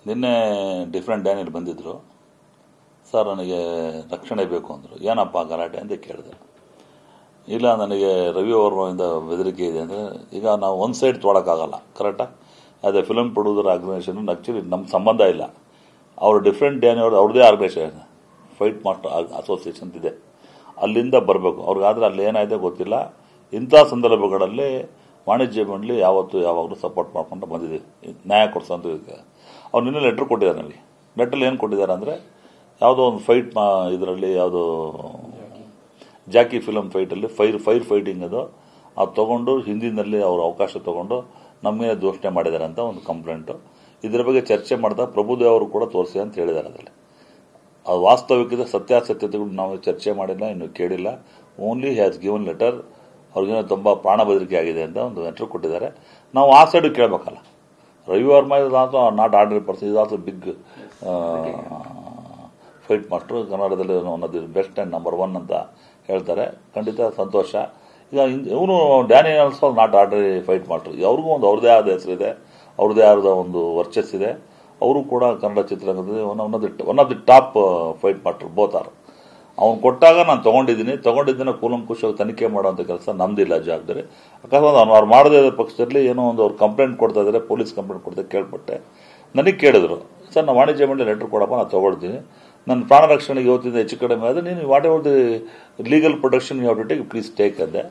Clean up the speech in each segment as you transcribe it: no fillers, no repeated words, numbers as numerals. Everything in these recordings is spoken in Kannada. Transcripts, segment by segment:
ನಿನ್ನೆ ಡಿಫ್ರೆಂಟ್ ಡ್ಯಾನಿಯಲ್ಲಿ ಬಂದಿದ್ದರು. ಸರ್ ನನಗೆ ರಕ್ಷಣೆ ಬೇಕು ಅಂದರು. ಏನಪ್ಪ ಗಲಾಟೆ ಅಂತ ಕೇಳಿದೆ. ಇಲ್ಲ ನನಗೆ ರವಿ ವರ್ಮದಿಂದ ಬೆದರಿಕೆ ಇದೆ ಅಂದರೆ, ಈಗ ನಾವು ಒಂದು ಸೈಡ್ ತೊಗೊಳಕ್ಕಾಗಲ್ಲ, ಕರೆಕ್ಟಾ? ಅದೇ ಫಿಲಮ್ ಪ್ರೊಡ್ಯೂಸರ್ ಆರ್ಗನೈಸೇಷನ್ ಆ್ಯಕ್ಚುಲಿ ನಮ್ಮ ಸಂಬಂಧ ಇಲ್ಲ. ಅವರು ಡಿಫ್ರೆಂಟ್ ಡ್ಯಾನಿ ಅವ್ರದ್ದೇ ಆರ್ಗನೈಸೇಷನ್, ಫೈಟ್ ಮಾಸ್ಟರ್ ಅಸೋಸಿಯೇಷನ್ ಇದೆ, ಅಲ್ಲಿಂದ ಬರಬೇಕು. ಅವ್ರಿಗಾದ್ರೆ ಅಲ್ಲಿ ಏನಾಯಿದೆ ಗೊತ್ತಿಲ್ಲ. ಇಂಥ ಸಂದರ್ಭಗಳಲ್ಲಿ ವಾಣಿಜ್ಯ ಮಂಡಳಿ ಯಾವಾಗಲೂ ಸಪೋರ್ಟ್ ಮಾಡ್ಕೊಂಡು ಬಂದಿದೆ, ನ್ಯಾಯ ಕೊಡಿಸೋಂಥ. ಅವ್ರು ನಿನ್ನೆ ಲೆಟ್ರ್ ಕೊಟ್ಟಿದ್ದಾರೆ ನನಗೆ. ಲೆಟ್ರಲ್ಲಿ ಏನು ಕೊಟ್ಟಿದ್ದಾರೆ ಅಂದರೆ, ಯಾವುದೋ ಒಂದು ಫೈಟ್ ಇದರಲ್ಲಿ ಯಾವುದೋ ಜಾಕಿ ಫಿಲಮ್ ಫೈಟಲ್ಲಿ ಫೈರ್ ಫೈಟಿಂಗ್ ಅದು ತೊಗೊಂಡು ಹಿಂದಿನಲ್ಲಿ ಅವರು ಅವಕಾಶ ತೊಗೊಂಡು ನಮಗೆ ದೂಷಣೆ ಮಾಡಿದ್ದಾರೆ ಅಂತ ಒಂದು ಕಂಪ್ಲೇಂಟು. ಇದರ ಬಗ್ಗೆ ಚರ್ಚೆ ಮಾಡಿದಾಗ ಪ್ರಭುದೇವ್ ಅವರು ಕೂಡ ತೋರಿಸಿ ಅಂತ ಹೇಳಿದ್ದಾರೆ. ಅದರಲ್ಲಿ ಅದು ವಾಸ್ತವಿಕತೆ ಸತ್ಯಾಸತ್ಯತೆಗಳು ನಾವು ಚರ್ಚೆ ಮಾಡಿಲ್ಲ, ಇನ್ನು ಕೇಳಿಲ್ಲ. Only has given letter. ಅವ್ರಿಗೇನೋ ತುಂಬ ಪ್ರಾಣ ಬೆದರಿಕೆ ಆಗಿದೆ ಅಂತ ಒಂದು ಲೆಟರ್ ಕೊಟ್ಟಿದ್ದಾರೆ. ನಾವು ಆ ಸೈಡು ಕೇಳಬೇಕಲ್ಲ. Ravi Varma is also not ordinary person, is also big fight master. ಕನ್ನಡದಲ್ಲಿ one of the best and number 1 ಅಂತ ಹೇಳ್ತಾರೆ. ಖಂಡಿತ ಸಂತೋಷ. ಈಗ ಇವನು Danny also not ordinary fight master. ಅವ್ರಿಗೂ ಒಂದು ಅವ್ರದ್ದೇ ಆದ ಹೆಸರಿದೆ, ಅವ್ರದ್ದೇ ಆದ ಒಂದು ವರ್ಚಸ್ಸಿದೆ. ಅವರು ಕೂಡ ಕನ್ನಡ ಚಿತ್ರರಂಗದಲ್ಲಿ one of the top fight master both are. ಅವ್ನು ಕೊಟ್ಟಾಗ ನಾನು ತೊಗೊಂಡಿದ್ದೀನಿ ಕೂಲಂಕುಷವಾಗಿ ತನಿಖೆ ಮಾಡೋಂಥ ಕೆಲಸ ನಮ್ದಿಲ್ಲ, ಜವಾಬ್ದಾರಿ. ಅಕಸ್ಮಾತ್ ಅವ್ರು ಮಾಡದೇ ಇರೋ ಪಕ್ಷದಲ್ಲಿ ಏನೋ ಒಂದು ಅವ್ರು ಕಂಪ್ಲೇಂಟ್ ಕೊಡ್ತಾ ಇದ್ದಾರೆ, ಪೊಲೀಸ್ ಕಂಪ್ಲೇಂಟ್ ಕೊಡ್ತಾ ಕೇಳ್ಪಟ್ಟೆ. ನನಗೆ ಕೇಳಿದ್ರು, ಸರ್ ನಾನು ವಾಣಿಜ್ಯ ಮಂಡಳಿ ಲೆಟರ್ ಕೊಡಪ್ಪ, ನಾನು ತೊಗೊಳ್ತೀನಿ. ನನ್ನ ಪ್ರಾಣ ರಕ್ಷಣೆಗೆ ಇವತ್ತಿಂದ ಹೆಚ್ಚು ಕಡಿಮೆ ಆದರೆ ನೀನು whatever the legal protection you have to take, please take ಅಂದೆ.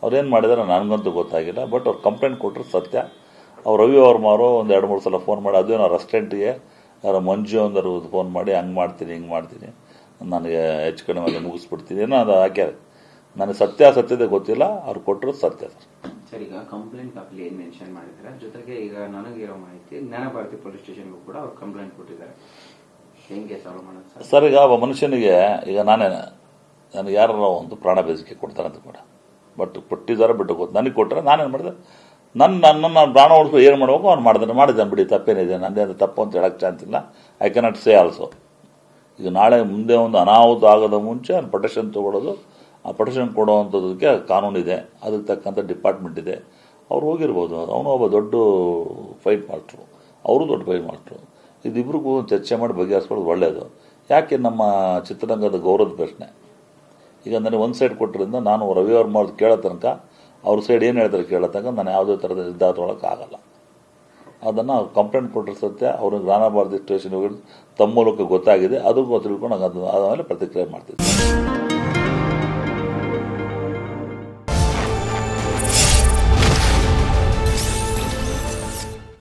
ಅವ್ರೇನು ಮಾಡಿದಾರೆ ನನಗಂತೂ ಗೊತ್ತಾಗಿಲ್ಲ. ಬಟ್ ಅವ್ರು ಕಂಪ್ಲೇಂಟ್ ಕೊಟ್ಟರು ಸತ್ಯ. ಅವ್ರು ರವಿ ವರ್ಮ ಅವರು ಒಂದು 2-3 ಸಲ ಫೋನ್ ಮಾಡಿ, ಅದೇನೋ ರೆಸ್ಟೋರೆಂಟ್ಗೆ ಯಾರೋ ಮಂಜು ಅಂದರು ಫೋನ್ ಮಾಡಿ, ಹಂಗೆ ಮಾಡ್ತೀನಿ ಹಿಂಗೆ ಮಾಡ್ತೀನಿ, ನನಗೆ ಹೆಚ್ಚು ಕಡಿಮೆ ಅಲ್ಲಿ ಮುಗಿಸ್ಬಿಡ್ತೀನಿ ಏನೋ ಅದು ಹಾಕ್ಯಾರೆ. ನನಗೆ ಸತ್ಯಾಸತ್ಯತೆ ಗೊತ್ತಿಲ್ಲ. ಅವ್ರು ಕೊಟ್ಟರು ಸತ್ಯ. ಸರ್, ಈಗ ಕಂಪ್ಲೇಂಟ್ ಅಲ್ಲಿ ಏನು ಮೆನ್ಷನ್ ಮಾಡಿದ್ದಾರೆ, ಜೊತೆಗೆ ಈಗ ನನಗಿರೋ ಮಾಹಿತಿ ಜ್ಞಾನಭಾರತಿ ಪೊಲೀಸ್ ಸ್ಟೇಷನ್ಗೂ ಕೂಡ ಅವ್ರು ಕಂಪ್ಲೇಂಟ್ ಕೊಟ್ಟಿದ್ದಾರೆ. ಹೆಂಗೆ ಸಾಲ್ವ್ ಮಾಡೋದು ಸರ್? ಈಗ ಒಬ್ಬ ಮನುಷ್ಯನಿಗೆ, ಈಗ ನನಗೆ ಯಾರು ಒಂದು ಪ್ರಾಣ ಬೇಸಿಕೆ ಕೊಡ್ತಾರೆ ಅಂತ ಕೂಡ, ಬಟ್ ಕೊಟ್ಟಿದ್ದಾರೆ, ಬಿಟ್ಟು ಗೊತ್ತು. ನನಗೆ ಕೊಟ್ಟರೆ ನಾನೇನು ಮಾಡಿದೆ, ನನ್ನ ಪ್ರಾಣ ಉಳಿಸ್ಕೊ ಏನು ಮಾಡಬೇಕು ಅವ್ನು ಮಾಡಿದ್ದಾನೆ ಬಿಡಿ, ತಪ್ಪೇನಿದೆ. ನಂದೇ ಅದು ತಪ್ಪು ಅಂತ ಹೇಳಕ್ಕೆ ಚಾನ್ಸ್ ಇಲ್ಲ. I cannot say also. ಈಗ ನಾಳೆ ಮುಂದೆ ಒಂದು ಅನಾಹುತ ಆಗೋದ ಮುಂಚೆ ಪ್ರೊಟೆಕ್ಷನ್ ತೊಗೊಳ್ಳೋದು, ಆ ಪ್ರೊಟೆಕ್ಷನ್ ಕೊಡುವಂಥದ್ದಕ್ಕೆ ಕಾನೂನಿದೆ, ಅದಕ್ಕೆ ತಕ್ಕಂಥ ಡಿಪಾರ್ಟ್ಮೆಂಟ್ ಇದೆ. ಅವ್ರು ಹೋಗಿರ್ಬೋದು. ಅವನು ಒಬ್ಬ ದೊಡ್ಡ ಫೈಟ್ ಮಾಸ್ಟ್ರು, ಅವರು ದೊಡ್ಡ ಫೈಟ್ ಮಾಸ್ಟ್ರು. ಇದಿಬ್ಬರಿಗೂ ಚರ್ಚೆ ಮಾಡಿ ಬಗೆಹರಿಸ್ಕೊಳ್ಳೋದು ಒಳ್ಳೆಯದು. ಯಾಕೆ ನಮ್ಮ ಚಿತ್ರರಂಗದ ಗೌರವದ ಪ್ರಶ್ನೆ. ಈಗ ನನಗೆ ಒಂದು ಸೈಡ್ ಕೊಟ್ಟರಿಂದ ನಾನು ರವಿ ವರ್ಮ ಅವ್ರದ್ದು ಕೇಳೋ ತನಕ, ಅವ್ರ ಸೈಡ್ ಏನು ಹೇಳ್ತಾರೆ ಕೇಳೋ ತನಕ ನಾನು ಯಾವುದೇ ಥರದ ನಿರ್ಧಾರ ತೊಗೊಳಕ್ಕಾಗಲ್ಲ. ಅದನ್ನು ಕಂಪ್ಲೇಂಟ್ ಕೊಟ್ಟರೆ ಸತ್ಯ. ಅವ್ರಿಗೆ ಜ್ಞಾನಭಾರತಿ ಸ್ಟೇಷನ್ ತಮ್ಮ ಮೂಲಕ ಗೊತ್ತಾಗಿದೆ, ಅದಕ್ಕೂ ತಿಳ್ಕೊಂಡು ಆದಮೇಲೆ ಪ್ರತಿಕ್ರಿಯೆ ಮಾಡ್ತಿದ್ದೆ.